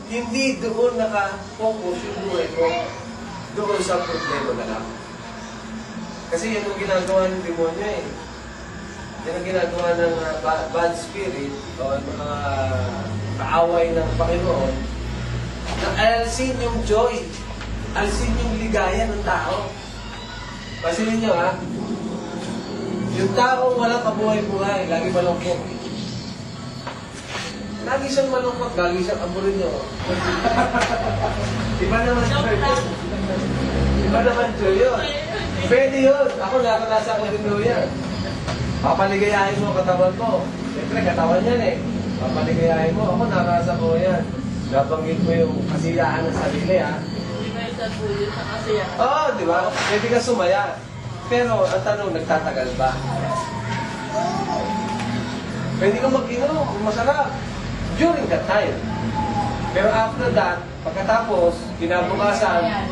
hindi doon naka-focus yung buhay mo. Doon sa problema na lang. Kasi yan ang ginagawa ng demonyo eh. Yan ang ginagawa ng bad spirit o mga kaaway ng Panginoon na alsin yung joy, alsin yung ligaya ng tao. Pansinin nyo ha, yung taong walang kabuhay-buhay, lagi malungkot. Lagi siyang malungkot, lagi siyang aburin nyo. Iba naman joy. Iba naman joy yun. Pwede yun. Ako nakakasa ko rin yan. Papaligayahin mo katawan mo. Siyempre, katawan yan eh. Papaligayahin mo. Ako nakakasa ko yan. Nabanggit mo yung kasiyaan ng sarili ha. Hindi ba yung tagulyo sa kasiyaan? Oo, di ba? Pwede ka sumaya. Pero ang tanong, nagtatagal ba? Pwede ka mag-inom, masarap. During that time. Pero after that, pagkatapos, kinabukasan,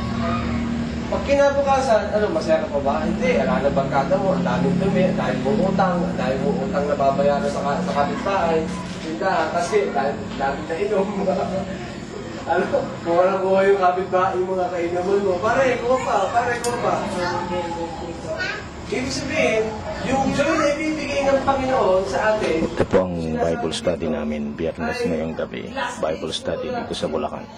pag kinabukasan, ano, masaya ka pa ba? Hindi, ala na barkada mo, ang daming dumi, dahil mo utang na babayaran sa kapitbahay, tindahan, kasi dahil dami na inom. Ano, kung walang buhay yung kapitbahay, yung mga kainuman mo, pare ko pa. Ibig sabihin, yung joy na ibibigay ng Panginoon sa atin. Ito po ang Bible study namin, Biyernes ngayong gabi. Bible study dito sa Bulacan.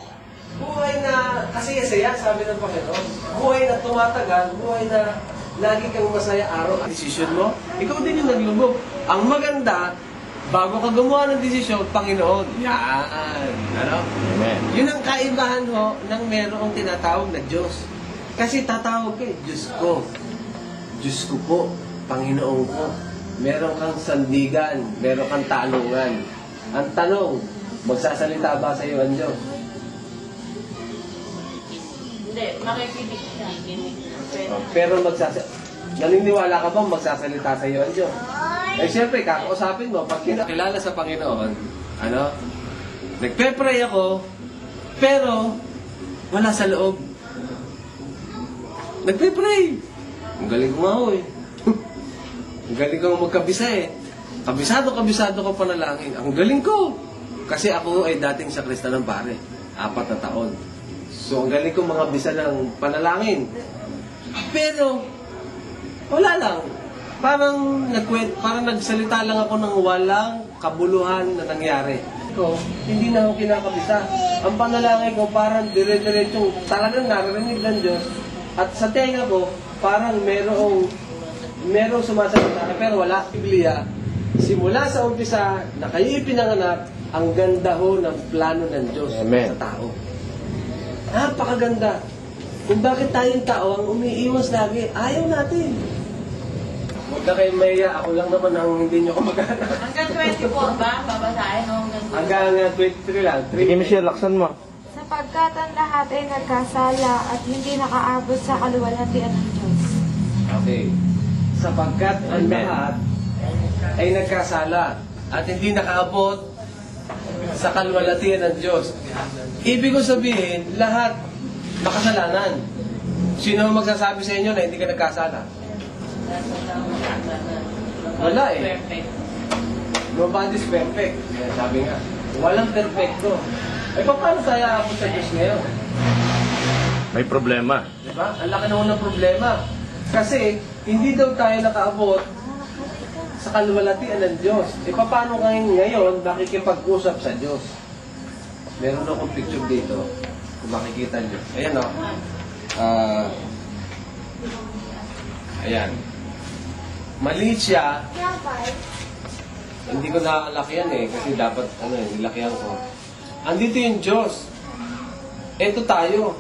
Buhay na kasaya-saya, sabi ng Panginoon. Buhay na tumatagal, buhay na lagi kang masaya araw at desisyon mo. Ikaw din yung naglubog. Ang maganda, bago ka gumawa ng desisyon, Panginoon. Yan. Ano? Amen. Yun ang kaibahan ho ng merong tinatawag na Diyos. Kasi tatawag ka, Diyos ko. Diyos ko po, Panginoon ko. Meron kang sandigan, meron kang talungan. Ang tanong, magsasalita ba sa iyo ang Diyos? Hindi, makikinig siya. Pero naniniwala ka bang magsasalita sa iyo ang Diyos? Eh siyempre, kakausapin mo, pag kinakilala sa Panginoon, ano? Nagpe-pray ako, pero wala sa loob. Nagpe-pray. Ang galing ko nga ho eh. Ang galing ko magkabisa eh. Kabisado ko panalangin. Ang galing ko. Kasi ako ay dating sakrista ng pare. 4 na taon. So, ang galing ko mga bisa ng panalangin. Pero, wala lang. Parang nagsalita lang ako ng walang kabuluhan na nangyari. Ko, hindi na ako kinakabisa. Ang panalangin ko parang dire-diretsong talagang naririnig ng Diyos. At sa tenga ko, parang merong sumasalita pero wala. Biblia, simula sa umpisa na kayo ipinanganak, ang ganda ho ng plano ng Diyos sa tao. Napakaganda. Kung bakit tayong tao ang umiiwas lagi, ayaw natin. Huwag na kayo maya, ako lang naman ang hindi nyo kumagana. Hanggang 24 ba? Babasahin o hanggang 23 lang. Sige, Michelle, laksan mo. Sapagkat ang lahat ay nagkasala at hindi nakaabot sa kaluwalhatian ng Diyos. Okay. Sapagkat ang lahat ay nagkasala at hindi nakaabot sa kaluwalhatian ng Diyos. Ibig ko sabihin, lahat makasalanan. Sino magsasabi sa inyo na hindi ka nagkasala? Wala eh. Nobody's perfect. Sabi nga, walang perfecto. Eh, paano tayo aabot sa Diyos ngayon? May problema. Diba? Ang laki naman ng problema. Kasi, hindi daw tayo nakaabot sa kaluwalhatian ng Diyos. E, paano ngayon makikipag-usap sa Diyos? Meron akong picture dito. Kung makikita nyo. Ayan o. Ayan. Maliit siya. Hindi ko nakalakyan eh. Kasi dapat, nilakyan ko. Andito yung Diyos. Ito tayo.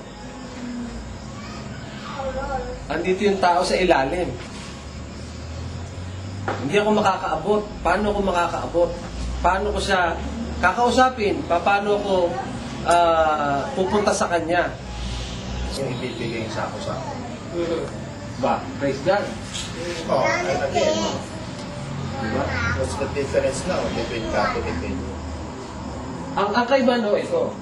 Andito yung tao sa ilalim. Hindi ako makakaabot. Paano ako makakaabot? Paano ko siya kakausapin? Paano ako pupunta sa Kanya? So, ibibigay sa ako sa ba? Praise God. Oh, again. Diba? What's the difference now between Catholic and Ang kaibahan ito.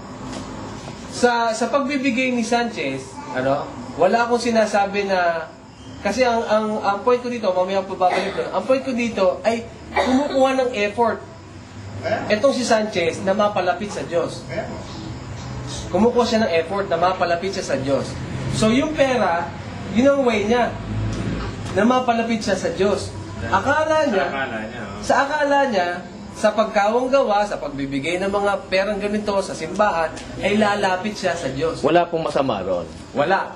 Sa pagbibigay ni Sanchez, wala akong sinasabi na kasi ang point ko dito, mamaya pababalik doon. Ang point ko dito ay kumukuha ng effort. Etong si Sanchez na mapalapit sa Diyos. Kumukuha siya ng effort na mapalapit siya sa Diyos. So yung pera, yun ang way niya na mapalapit siya sa Diyos. Akala niya, sa akala niya, sa pagkawang gawa, sa pagbibigay ng mga perang ganito sa simbahan, ay lalapit siya sa Diyos. Wala pong masama ron. Wala.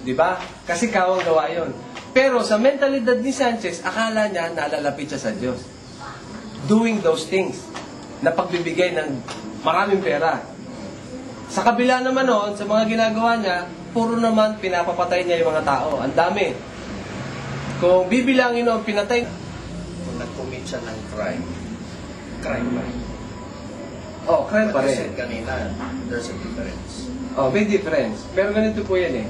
Di ba? Kasi kawang gawa yun. Pero sa mentalidad ni Sanchez, akala niya nalalapit siya sa Diyos. Doing those things na pagbibigay ng maraming pera. Sa kabila naman noon, sa mga ginagawa niya, puro naman pinapapatay niya yung mga tao. Ang dami. Kung bibilangin noon, pinatay. Kung nag-commit siya ng crime, crime pa rin. Oh, crime pa But you rin. said kanina, there's a difference. Oh, big difference. Pero ganito po yan eh.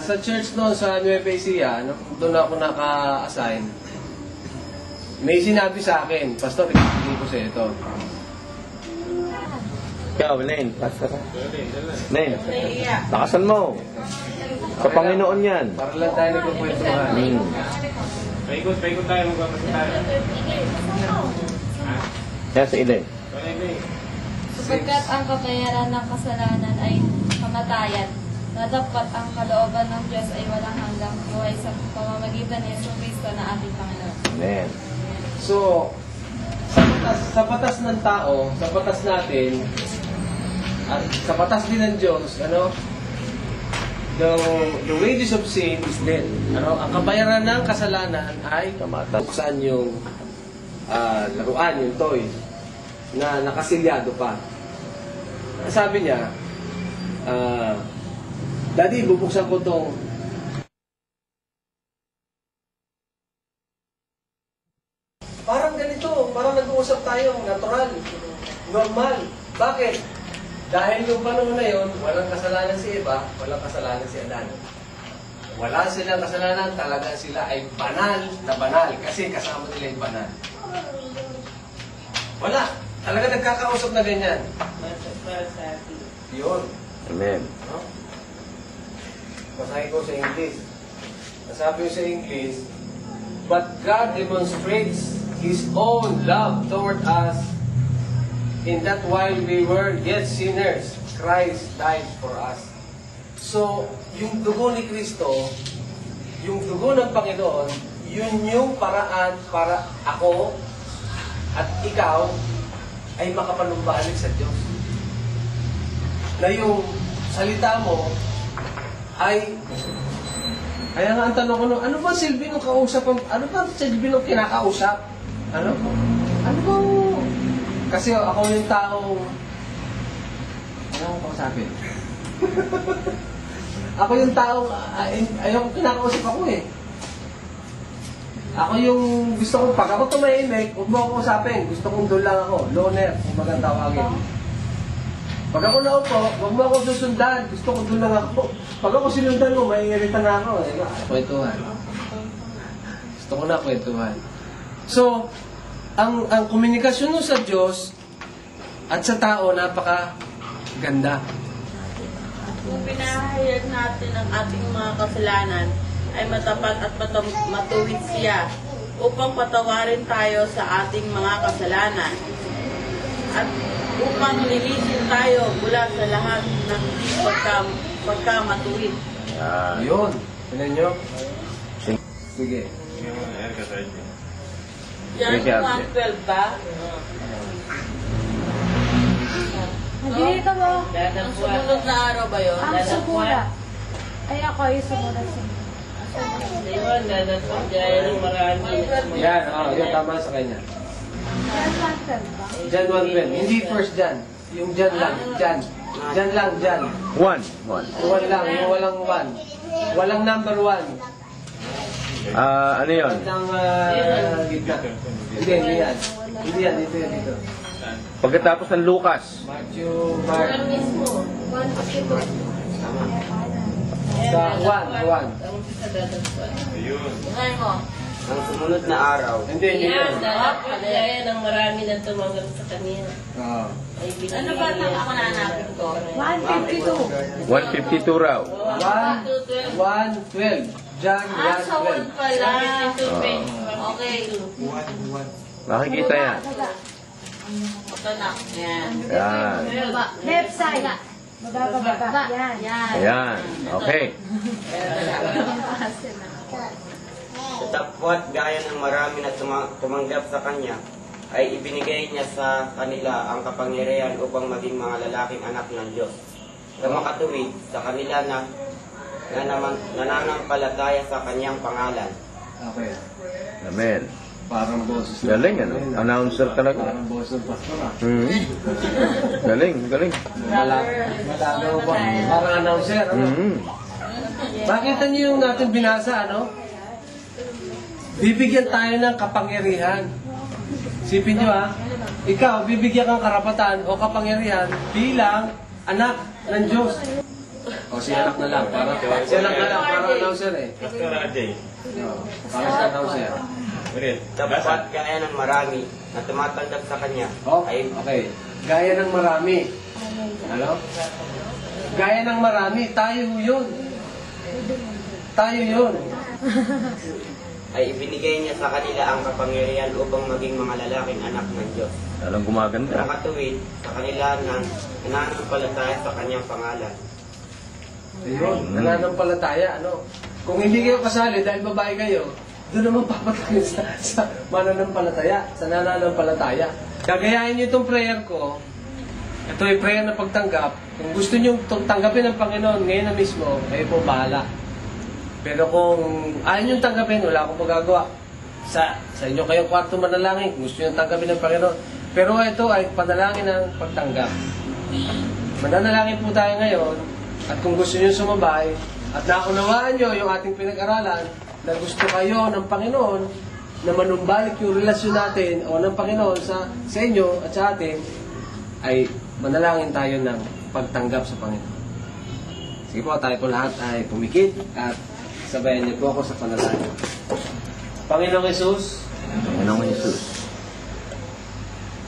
Sa church noon, sa Nueva Ecija, doon ako naka-assign. May sinabi sa akin, Pastor, ibigay ko sa ito. Ikaw, Nen. Pastor. Nen, Naiiyak. lakasan mo. Sa Panginoon yan. Para lang tayo nagkukwentuhan. Paikot tayo, magpapasa tayo. Yan sa Eden. Sapagkat ang kabayaran ng kasalanan ay kamatayan, na dapat ang kalooban ng Diyos ay walang hanggang buhay sa pamamagitan ni Yesu Cristo na ating Panginoon. Amen. So, sa batas ng tao, sa batas natin, at sa batas din ng Diyos, the wages of sin is death. Ang kabayaran ng kasalanan ay Kamata. buksan yung laruan, yung toy, na nakasilyado pa. Sabi niya, Daddy, bubuksan ko tong parang ganito, parang nag-uusap tayo, natural, normal. Bakit? Dahil yung panahon na yun, walang kasalanan si Eva, walang kasalanan si Adan. Wala silang kasalanan, talaga sila ay banal na banal, kasi kasama nila yung banal. Wala. Talaga nagkakausap na ganyan. Yun. Amen. No? Basahin ko sa English. Nasabi ko sa English, but God demonstrates His own love toward us in that while we were yet sinners, Christ died for us. So, yung dugo ni Kristo, yung dugo ng Panginoon, yun yung paraan para ako at ikaw ay makapanumbalik sa Diyos. Na yung salita mo ay, kaya nga ang tanong ko, ano ba silbi ng kausap? Ano ba silbi ng kinakausap? Ano ba? Kasi ako yung taong, ano ko kausapin? Ako yung taong, ayaw kinakausap ako eh. Ako yung gusto kong, pag ako tumahimik, huwag mo ako usapin. Gusto kong doon lang ako. Loner, kung magandang tawagin. Pag ako naupo, huwag mo ako susundan. Gusto ko doon lang ako. Pag ako sinundan mo, maiirita na ako. Kwentuhan. Gusto ko na kwentuhan. So, ang komunikasyon mo sa Diyos at sa tao, napaka-ganda. Kung pinahayag natin ang ating mga kasalanan, ay matapat at matuwid siya upang patawarin tayo sa ating mga kasalanan at upang linisin tayo mula sa lahat ng hindi pagkamatuwid. Yun. Tignan nyo? Sige. Yan yung 112 ba? Dito mo, Ang sumunod na araw ba yun? ang sumula. Ay ako ay sumunod sa Yan, yun tama sa kanya. Jan 112. Hindi first Jan. Yung Jan lang. Jan. Jan lang, Jan. One. One lang, yung walang one. Walang number one. Ano yun? Walang gitna. Hindi yan. Hindi yan, dito. Pagkatapos ng Lucas. Matthew, Mark. Sa one. Ngayon mo. Ang sumunod na araw, Hindi yun. Kaya ng marami na tumanggap sa kanya. Oo. Ay, Ano ba ang ako nanapin ko? 152. 152 raw. 112. Jan Sa 1 112. pala. Okay. Okay. Makikita yan. Ito na. Yan. Yan. Left side. Baba. Yan. Ayan. Okay. Datapwat gaya ng marami na tumanggap sa kanya, ay ibinigay niya sa kanila ang kapangyarihan upang maging mga lalaking anak ng Diyos. Sa makatuwid, sa kanila na nananampalataya sa kanyang pangalan. Okay. Amen. Parang boses. Galing, ano? Announcer talaga. Parang boses ng pastor ah. Galing. Malalaw ba? Parang announcer, ano? Bakit niyo yung natin binasa, ano? Bibigyan tayo ng kapangyarihan. Sipin nyo ikaw, bibigyan kang karapatan o kapangyarihan bilang anak ng Diyos. O si anak na lang, para announcer eh. Pastor Ajay. Para si announcer. Dapat gaya ng marami na tumatanggap sa kanya, ay Okay. Gaya ng marami. Ano? Gaya ng marami, tayo yun. ay ibinigay niya sa kanila ang kapangyarihan upang maging mga lalaking anak ng Diyos. Alam Sa gumaganda. makatuwid, sa kanila na nananampalataya sa kanyang pangalan. Ayun, nananampalataya, ano? Kung hindi kayo kasali dahil babae kayo, doon naman papatayin sa mananampalataya, sa nananampalataya. Gagayahin niyo itong prayer ko. Ito ay prayer na pagtanggap. Kung gusto niyo tanggapin ng Panginoon ngayon na mismo, kayo po bahala. Pero kung ayaw niyo tanggapin, wala akong magagawa. Sa inyo kayong kwarto manalangin, kung gusto niyo tanggapin ng Panginoon. Pero ito ay panalangin ng pagtanggap. Mananalangin po tayo ngayon, at kung gusto niyo sumabay, at naunawaan niyo yung ating pinag-aralan, na gusto kayo ng Panginoon, na manumbalik yung relasyon natin o ng Panginoon sa inyo at sa atin, ay manalangin tayo ng pagtanggap sa Panginoon. Sige po, tayo po lahat ay pumikit at sabayan niyo po ako sa panalangin. Panginoong Jesus, Panginoong Jesus,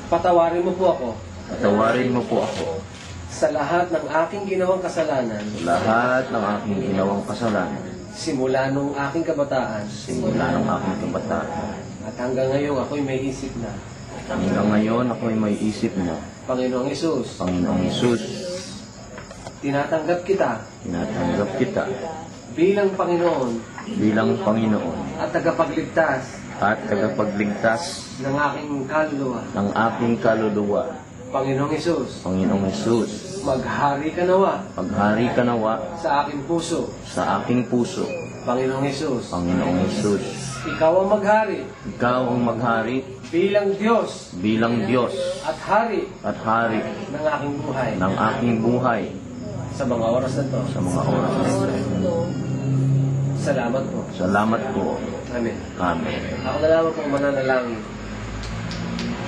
patawarin mo po ako patawarin mo po ako sa lahat ng aking ginawang kasalanan sa lahat ng aking ginawang kasalanan simula nung aking kabataan simula ng aking kabataan. at hanggang ngayon ako'y may isip na. Hanggang ngayon ako'y may isip na, Panginoong Jesus, Panginoong Jesus, tinatanggap kita tinatanggap kita bilang Panginoon bilang Panginoon at tagapagligtas at tagapagligtas ng aking kaluluwa. ng aking kaluluwa. Panginoong Jesus, Panginoong Jesus, maghari ka nawa maghari ka nawa sa aking puso. sa aking puso. Panginoong Jesus, Panginoong Jesus, ikaw ang maghari ikaw ang maghari bilang Diyos bilang Diyos at hari at hari ng aking buhay ng aking buhay sa mga oras na to. sa mga oras na ito. Salamat po. Salamat po. Amen. Amen. Ako na lamang pong mananalangin.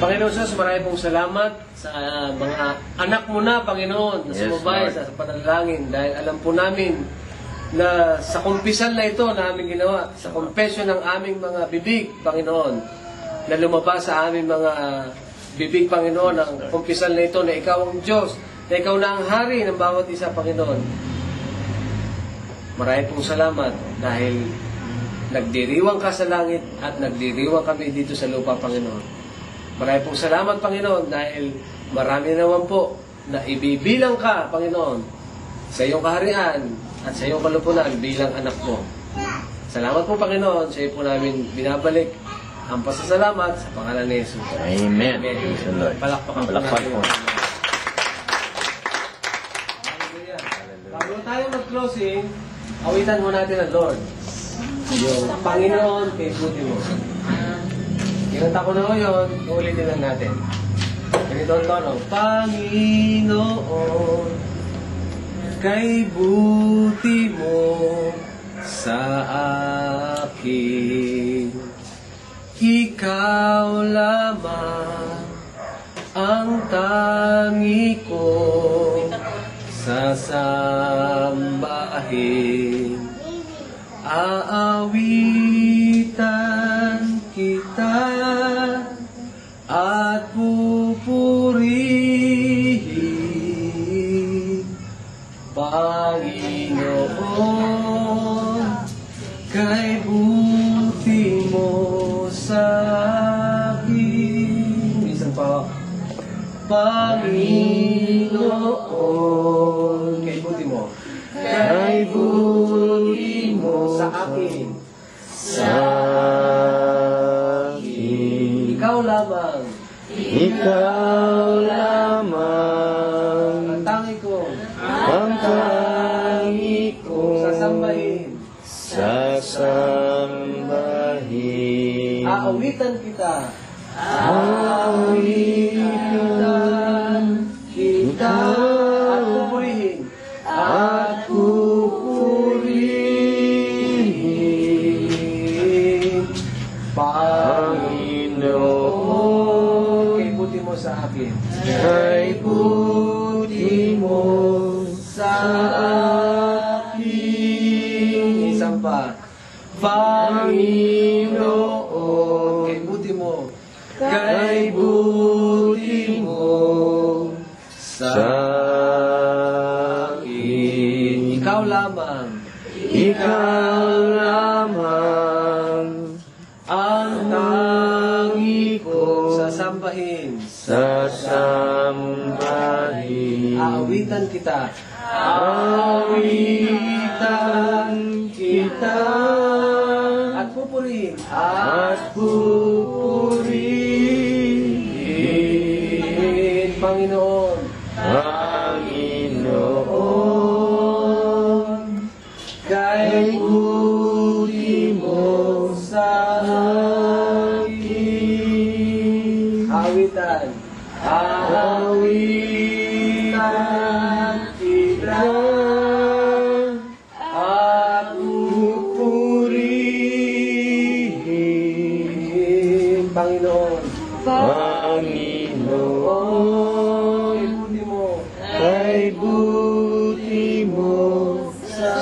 Panginoon Jesus, marami pong salamat sa mga anak mo na, Panginoon, na Yes, sumabay Lord. sa panalangin. Dahil alam po namin na sa kumpisal na ito na aming ginawa, sa confession ng aming mga bibig, Panginoon, na lumabas sa aming mga bibig, Panginoon, ang kumpisal na ito na ikaw ang Diyos, na ikaw na ang hari ng bawat isa, Panginoon. Marami pong salamat dahil nagdiriwang ka sa langit at nagdiriwang kami dito sa lupa, Panginoon. Marami pong salamat, Panginoon, dahil marami naman po na ibibilang ka, Panginoon, sa iyong kaharian at sa iyong kalupunan bilang anak mo. Salamat po, Panginoon, sa iyo po namin binabalik ang pasasalamat sa pangalan ni Jesus. Amen. Praise the Lord. Palakpakan po Palakpak natin. po. Hallelujah. Bago tayo mag-closing, awitan mo natin ang Lord. Yung Panginoon kay buti mo. Kinanta ko na ko yun, uulitin lang natin. Ganito ang tono. Panginoon, kay buti mo sa akin. Ikaw lamang ang tangi ko sasambahin. Aawitan kita at pupurihin, Panginoon, kay buti mo sa akin. Minsan pa, Panginoon, Panginoon. Kay buti mo. Kay buti mo Sa akin. sa akin. Ikaw lamang. Ikaw lamang Ang tangi ko. ang tangi ko Sasambahin. sasambahin. Aawitan kita. Aawitan kita At pupurihin. at pupurihin, Panginoon. Kay buti mo sa akin. Kay buti mo sa akin, Isang pa. Panginoon. Kay buti mo. Kay buti mo sa akin. Ikaw lamang. Ikaw lamang ang tangi ko Sasambahin. sasambahin. Aawitan kita. Aawitan kita At pupurihin. at pupurihin, Panginoon. Panginoon. Kay buti mo sa akin. Aawitan. Aawitan kita at pupurihin, Panginoon. Panginoon. Kay buti mo. Kay buti mo sa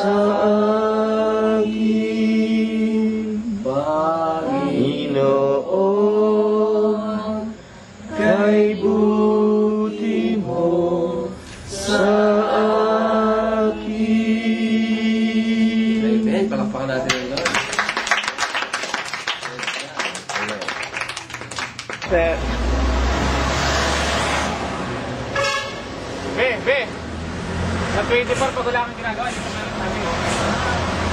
akin, Panginoon. Kay buti mo sa akin. Amen. Palakpakan natin ang Lord. Be! Sa 24, pag wala kang ginagawa, hindi ko meron natin.